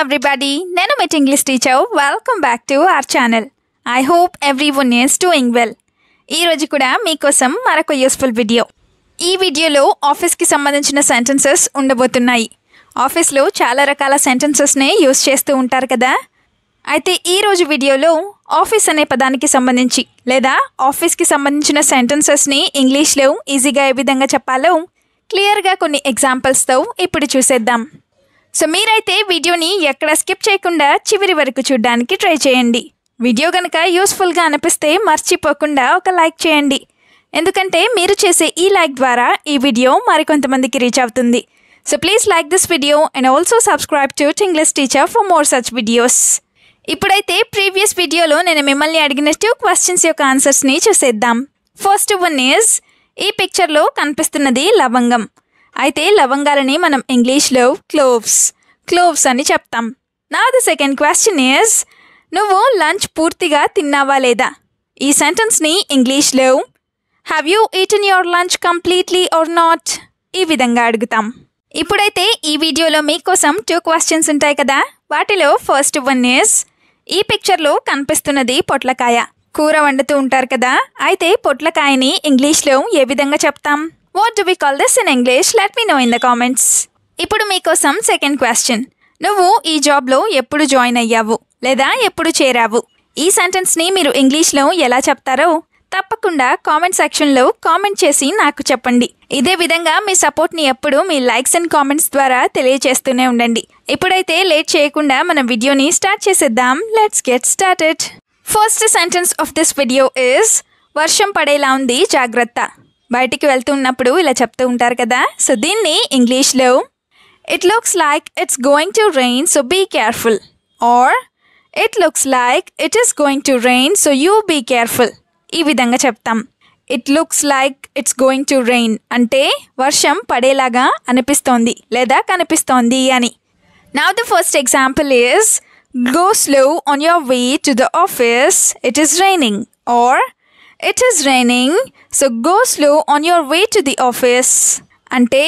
everybody, నేను మీ English teacher. Welcome back to our channel. I hope everyone is doing well. ఈరోజు కూడా మీకోసం మరొక యూస్ఫుల్ వీడియో. ఈ వీడియోలో ఆఫీస్కి సంబంధించిన సెంటెన్సెస్ ఉండబోతున్నాయి. ఆఫీస్లో చాలా రకాల సెంటెన్సెస్ని యూస్ చేస్తూ ఉంటారు కదా. అయితే ఈరోజు వీడియోలో ఆఫీస్ అనే పదానికి సంబంధించి లేదా ఆఫీస్కి సంబంధించిన సెంటెన్సెస్ని ఇంగ్లీష్లో ఈజీగా ఏ విధంగా చెప్పాలో క్లియర్గా కొన్ని ఎగ్జాంపుల్స్తో ఇప్పుడు చూసేద్దాం. సో మీరైతే వీడియోని ఎక్కడ స్కిప్ చేయకుండా చివరి వరకు చూడడానికి ట్రై చేయండి. వీడియో కనుక యూస్ఫుల్గా అనిపిస్తే మర్చిపోకుండా ఒక లైక్ చేయండి. ఎందుకంటే మీరు చేసే ఈ లైక్ ద్వారా ఈ వీడియో మరికొంతమందికి రీచ్ అవుతుంది. So please like this video and also subscribe to English teacher for more such videos. ఇప్పుడైతే ప్రీవియస్ వీడియోలో నేను మిమ్మల్ని అడిగినట్టు క్వశ్చన్స్ యొక్క ఆన్సర్స్ని చూసేద్దాం. ఫస్ట్ వన్ ఈజ్, ఈ పిక్చర్లో కనిపిస్తున్నది లవంగం. అయితే లవంగాలని మనం ఇంగ్లీష్లో క్లోవ్స్ అని చెప్తాం. నా ది సెకండ్ క్వశ్చన్ ఈజ్, నువ్వు లంచ్ పూర్తిగా తిన్నావా లేదా? ఈ సెంటెన్స్ని ఇంగ్లీష్లో have you eaten your lunch completely or not ఈ విధంగా అడుగుతాం. ఇప్పుడైతే ఈ వీడియోలో మీకోసం 2 క్వశ్చన్స్ ఉంటాయి కదా. వాటిలో ఫస్ట్ వన్ ఈజ్, ఈ పిక్చర్లో కనిపిస్తున్నది పొట్లకాయ. కూర వండుతూ ఉంటారు కదా. అయితే పొట్లకాయని ఇంగ్లీష్లో ఏ విధంగా చెప్తాం? What do we call this in English? Let me know in the comments. ఇప్పుడు మీకోసం సెకండ్ క్వశ్చన్, నువ్వు ఈ జాబ్లో ఎప్పుడు జాయిన్ అయ్యావు లేదా ఎప్పుడు చేరావు? ఈ సెంటెన్స్ని మీరు ఇంగ్లీష్లో ఎలా చెప్తారో తప్పకుండా కామెంట్ సెక్షన్లో కామెంట్ చేసి నాకు చెప్పండి. ఇదే విధంగా మీ సపోర్ట్ని ఎప్పుడు మీ లైక్స్ అండ్ కామెంట్స్ ద్వారా తెలియజేస్తూనే ఉండండి. ఇప్పుడైతే లేట్ చేయకుండా మనం వీడియోని స్టార్ట్ చేసేద్దాం. Let's get started. First sentence of this video is, వర్షం పడేలా ఉంది జాగ్రత్త. బయటికి వెళ్తున్నప్పుడు ఇలా చెప్తూ ఉంటారు కదా. సో దీన్ని ఇంగ్లీష్లో it looks like it's going to rain so be careful, or it looks like it is going to rain so you be careful ఈ విధంగా చెప్తాం. It looks like it's going to rain అంటే వర్షం పడేలాగా అనిపిస్తోంది లేదా కనిపిస్తోంది అని. Now the first example is, go slow on your way to the office it is raining, or it is raining so go slow on your way to the office అంటే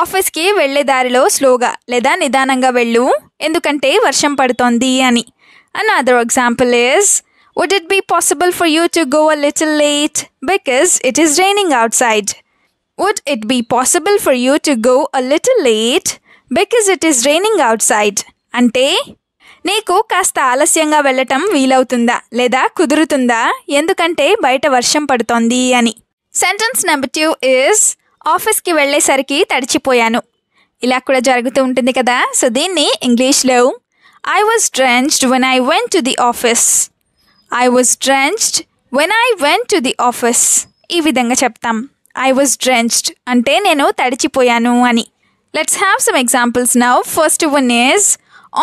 ఆఫీస్కి వెళ్లే దారిలో స్లోగా లేదా నిదానంగా వెళ్ళు, ఎందుకంటే వర్షం పడుతోంది అని. Another example is, would it be possible for you to go a little late because it is raining outside. Would it be possible for you to go a little late because it is raining outside అంటే నీకు కాస్త ఆలస్యంగా వెళ్ళటం వీలవుతుందా లేదా కుదురుతుందా, ఎందుకంటే బయట వర్షం పడుతోంది అని. సెంటెన్స్ నెంబర్ 2 ఈజ్, ఆఫీస్కి వెళ్ళేసరికి తడిచిపోయాను. ఇలా కూడా జరుగుతూ ఉంటుంది కదా. సో దీన్ని ఇంగ్లీష్లో I was drenched when I went to the office. I was drenched when I went to the office ఈ విధంగా చెప్తాం. ఐ వాజ్ డ్రెంచ్డ్ అంటే నేను తడిచిపోయాను అని. Let's have some examples now. First one is,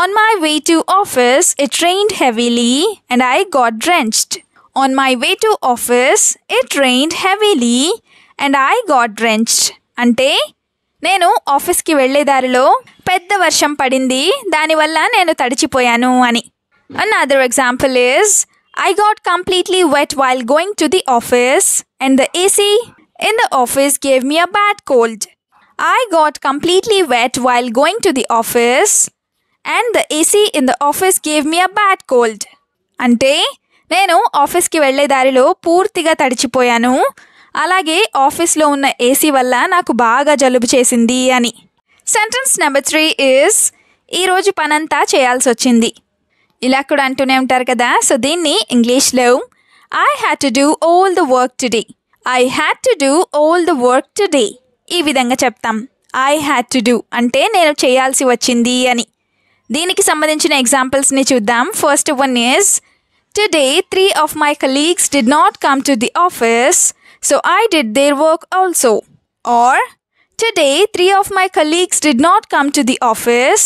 on my way to office it rained heavily and I got drenched. On my way to office it rained heavily and I got drenched అంటే నేను ఆఫీస్కి వెళ్ళే దారిలో పెద్ద వర్షం పడింది, దానివల్ల నేను తడిచిపోయాను అని. Another example is, I got completely wet while going to the office and the AC in the office gave me a bad cold. I got completely wet while going to the office and the AC in the office gave me a bad cold అంటే నేను ఆఫీస్కి వెళ్ళే దారిలో పూర్తిగా తడిచిపోయాను, అలాగే ఆఫీస్లో ఉన్న AC వల్ల నాకు బాగా జలుబు చేసింది అని. సెంటెన్స్ నెంబర్ 3 ఈజ్, ఈరోజు పనంతా చేయాల్సి వచ్చింది. ఇలా కూడా అంటూనే ఉంటారు కదా. సో దీన్ని ఇంగ్లీష్లో I had to do all the work today. I had to do all the work today ఈ విధంగా చెప్తాం. ఐ హ్యాడ్ టు డూ అంటే నేను చేయాల్సి వచ్చింది అని. దీనికి సంబంధించిన ఎగ్జాంపుల్స్ని చూద్దాం. First one is, today 3 of my colleagues did not come to the office so I did their work also, or today 3 of my colleagues did not come to the office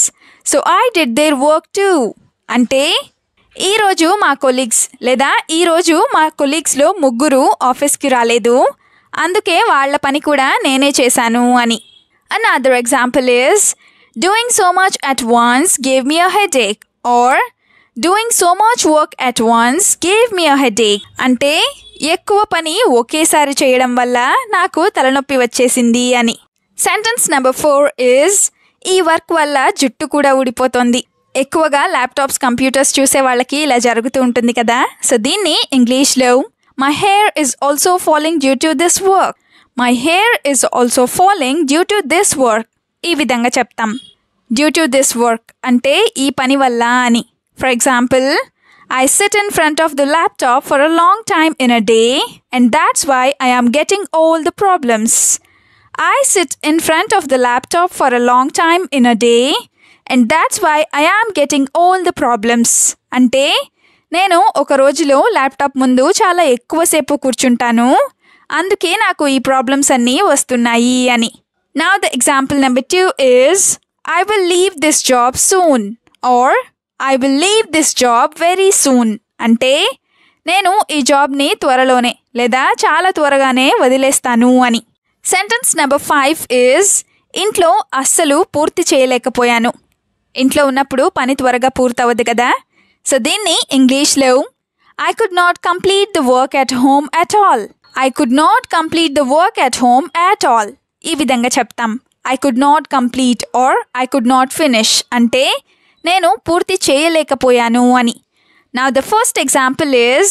so I did their work too అంటే ఈరోజు మా colleagues లేదా ఈరోజు మా కొలీగ్స్లో 3 ఆఫీస్కి రాలేదు, అందుకే వాళ్ళ పని కూడా నేనే చేశాను అని. Another example is, doing so much at once gave me a headache, or doing so much work at once gave me a headache అంటే ఎక్కువ పని ఒకేసారి చేయడం వల్ల నాకు తలనొప్పి వచ్చేసింది అని. సెంటెన్స్ నెంబర్ 4 ఈజ్, ఈ వర్క్ వల్ల జుట్టు కూడా ఊడిపోతుంది. ఎక్కువగా ల్యాప్టాప్స్ కంప్యూటర్స్ చూసే వాళ్ళకి ఇలా జరుగుతూ ఉంటుంది కదా. సో దీన్ని ఇంగ్లీష్లో my hair is also falling due to this work, my hair is also falling due to this work ఈ విధంగా చెప్తాం. డ్యూ టు దిస్ వర్క్ అంటే ఈ పని వల్ల అని. For example, I sit in front of the laptop for a long time in a day and that's why I am getting all the problems. I sit in front of the laptop for a long time in a day and that's why I am getting all the problems. అంటే నేను ఒక రోజులో laptop ముందు చాలా ఎక్కువసేపు కూర్చుంటాను, అందుకే నాకు ఈ ప్రాబ్లమ్స్ అన్నీ వస్తున్నాయి అని. Now the example number 2 is I will leave this job soon or I will leave this job very soon. అంటే నేను ఈ జాబ్ని త్వరలోనే లేదా చాలా త్వరగానే వదిలేస్తాను అని. సెంటెన్స్ నెంబర్ 5 is ఇంట్లో అస్సలు పూర్తి చేయలేకపోయాను. ఇంట్లో ఉన్నప్పుడు పని త్వరగా పూర్తవద్దు కదా. సో దీన్ని ఇంగ్లీష్లో I could not complete the work at home at all. I could not complete the work at home at all. ఈ విధంగా చెప్తాం. I could not complete or I could not finish అంటే నేను పూర్తి చేయలేకపోయాను అని. Now the first example is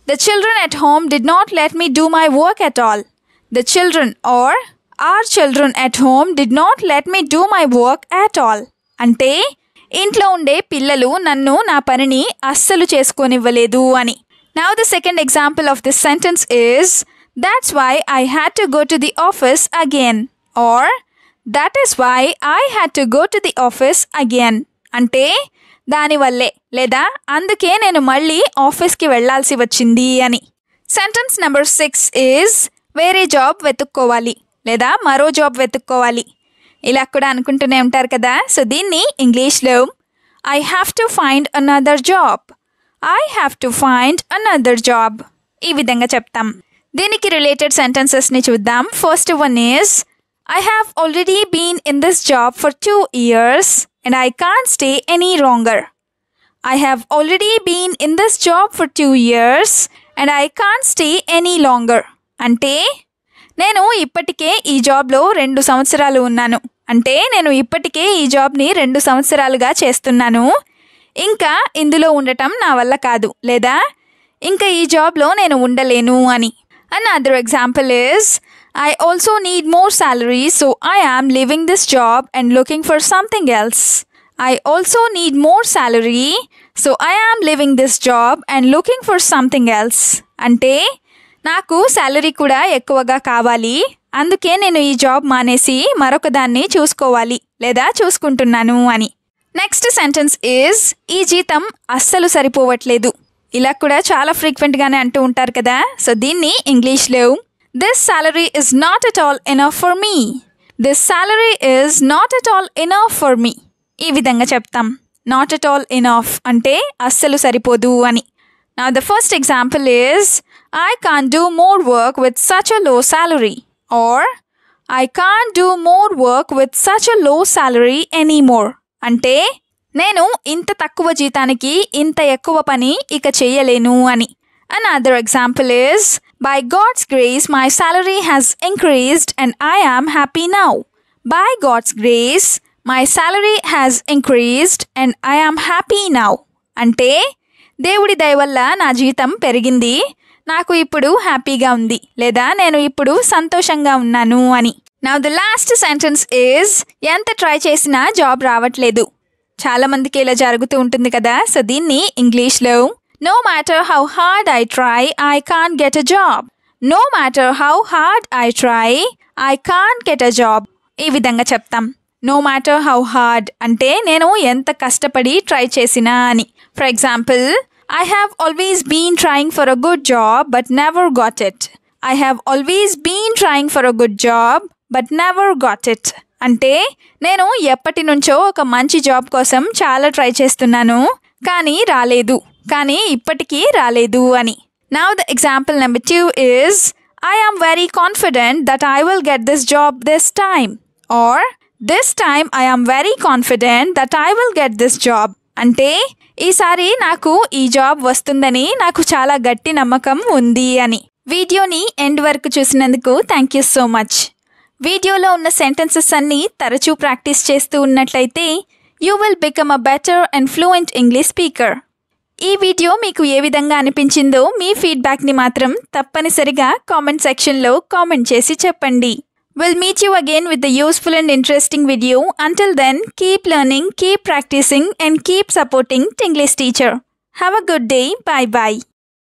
the children at home did not let me do my work at all. The children or our children at home did not let me do my work at all. అంటే ఇంట్లో ఉండే పిల్లలు నన్ను నా పనిని అస్సలు చేసుకోనివ్వలేదు అని. Now the second example of this sentence is that's why I had to go to the office again or that is why I had to go to the office again. అంటే దానివల్లే లేదా అందుకే నేను మళ్ళీ ఆఫీస్కి వెళ్లాల్సి వచ్చింది అని. సెంటెన్స్ నెంబర్ 6 ఈజ్ వేరే జాబ్ వెతుక్కోవాలి లేదా మరో జాబ్ వెతుక్కోవాలి. ఇలా కూడా అనుకుంటూనే ఉంటారు కదా. సో దీన్ని ఇంగ్లీష్లో I have to find another job, I have to find another job ఈ విధంగా చెప్తాం. దీనికి రిలేటెడ్ సెంటెన్సెస్ని చూద్దాం. First one is I have already been in this job for 2 years and I can't stay any longer. I have already been in this job for 2 years and I can't stay any longer. అంటే నేను ఇప్పటికే ఈ జాబ్లో 2 సంవత్సరాలు ఉన్నాను, అంటే నేను ఇప్పటికే ఈ జాబ్ని 2 సంవత్సరాలుగా చేస్తున్నాను, ఇంకా ఇందులో ఉండటం నా వల్ల కాదు లేదా ఇంకా ఈ జాబ్లో నేను ఉండలేను అని. Another example is I also need more salary so I am leaving this job and looking for something else. I also need more salary so I am leaving this job and looking for something else. అంటే నాకు salary కూడా ఎక్కువగా కావాలి, అందుకే నేను ఈ job మానేసి మరొక దాన్ని చూసుకోవాలి లేదా చూసుకుంటున్నాను అని. నెక్స్ట్ సెంటెన్స్ ఈజ్ ఈ జీతం అస్సలు సరిపోవట్లేదు. ఇలా కూడా చాలా ఫ్రీక్వెంట్గానే అంటూ ఉంటారు కదా. సో దీన్ని ఇంగ్లీష్లో This salary is not at all enough for me. This salary is not at all enough for me. ఈ విధంగా చెప్తాం. Not at all enough అంటే అస్సలు సరిపోదు అని. Now the first example is I can't do more work with such a low salary or I can't do more work with such a low salary anymore. అంటే నేను ఇంత తక్కువ జీతానికి ఇంత ఎక్కువ పని ఇక చేయలేను అని. Another example is by God's grace my salary has increased and I am happy now. By God's grace my salary has increased and I am happy now. అంటే దేవుడి దయ వల్ల నా జీతం పెరిగింది, నాకు ఇప్పుడు హ్యాపీగా ఉంది లేదా నేను ఇప్పుడు సంతోషంగా ఉన్నాను అని. Now the last sentence is ఎంత ట్రై చేసినా జాబ్ రావట్లేదు. చాలా మందికి ఇలా జరుగుతూ ఉంటుంది కదా. సో దీన్ని ఇంగ్లీష్లో No matter how hard I try, I can't get a job. No matter how hard I try, I can't get a job. ఈ విధంగా చెప్తాం. No matter how hard అంటే నేను ఎంత కష్టపడి ట్రై చేసినా అని. For example, I have always been trying for a good job but never got it. I have always been trying for a good job but never got it. అంటే నేను ఎప్పటి నుంచో ఒక మంచి జాబ్ కోసం చాలా ట్రై చేస్తున్నాను, కానీ రాలేదు, కానీ ఇప్పటికీ రాలేదు అని. Now the example number 2 is I am very confident that I will get this job this time or this time I am very confident that I will get this job. అంటే ఈసారి నాకు ఈ జాబ్ వస్తుందని నాకు చాలా గట్టి నమ్మకం ఉంది అని. వీడియోని ఎండ్ వరకు చూసినందుకు థ్యాంక్ యూ సో మచ్. వీడియోలో ఉన్న సెంటెన్సెస్ అన్నీ తరచూ ప్రాక్టీస్ చేస్తూ ఉన్నట్లయితే You will become a better and fluent English speaker. ఈ వీడియో మీకు ఏ విధంగా అనిపించిందో మీ ఫీడ్బ్యాక్ని మాత్రం తప్పనిసరిగా కామెంట్ సెక్షన్లో కామెంట్ చేసి చెప్పండి. We'll meet you again with the useful and interesting video. Until then, keep learning, keep practicing and keep supporting Tinglish Teacher. Have a good day. Bye bye.